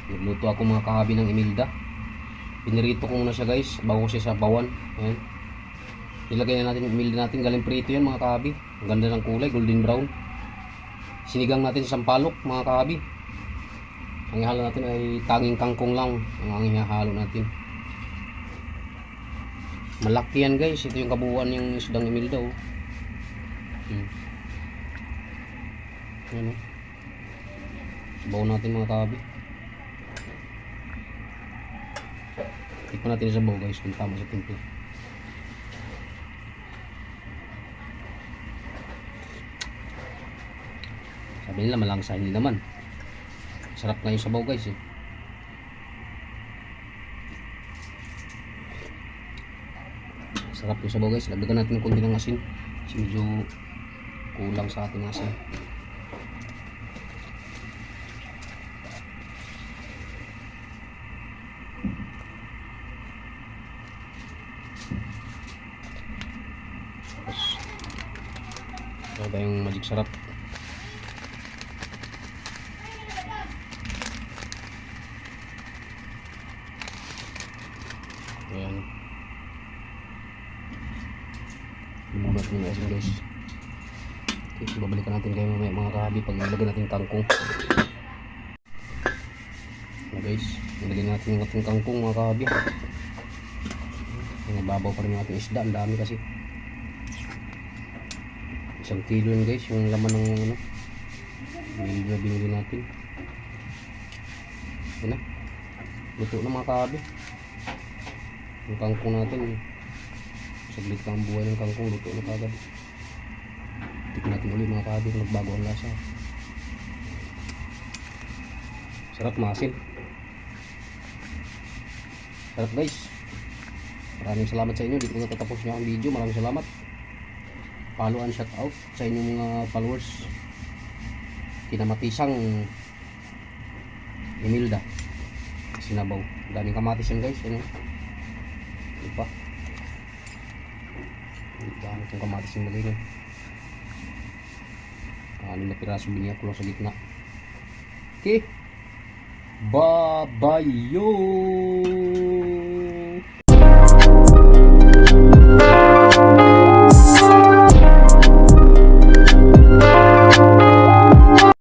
Nagluto ako mga kahabi ng Imelda. Pinirito ko muna siya guys bago ko siya sabawan. Ayan. Nilagay na natin yung Imelda natin. Galing prito yan mga kahabi. Ang ganda ng kulay, golden brown. Sinigang natin sa sampalok mga kahabi. Ang ihalo natin ay tanging kangkong lang ang ihalo natin. Malaki yan guys. Ito yung kabuuan yung isdang Imelda oh. Ayan oh. Sabaw natin mga kahabi. Tikman natin sa sabaw guys kung tama sa timpla. Sabi nila malangsa, hindi naman. Sarap nga yung sabaw guys eh. Sarap yung sabaw guys. Lagdagan natin ng konti ng asin kasi medyo kulang sa ating asin. Tapos ito yung magic sarap. Ayan. Lumulat yung asin guys. Okay, babalikan natin kayo mamaya mga kahabi pag nilagay natin kangkong. Ayan guys, nilagay natin yung ating kangkong mga kahabi. Nababaw pa rin yung ating isda, ang dami kasi. 1 kilo yun guys, yung laman ng ano, binili natin. Ayan na, luto na mga kahabi. Yung kangkong natin, saglit lang ang buhay ng kangkong, luto na kagad. Tikman natin ulit mga kahabi kung nagbago ang lasa. Sarap, maasim. Sarap guys. Maraming salamat sa inyo. Dito ko natatapos nyo ang video. Maraming salamat. Follow and shout out sa inyong mga followers. Kinamatisang Imelda sinabaw. Daming kamatis yan guys. Ano? Diba? Dami itong kamatis yung lagay nun. 6 na piraso biniyak ko lang sa gitna. Okay. Bye-bye yo!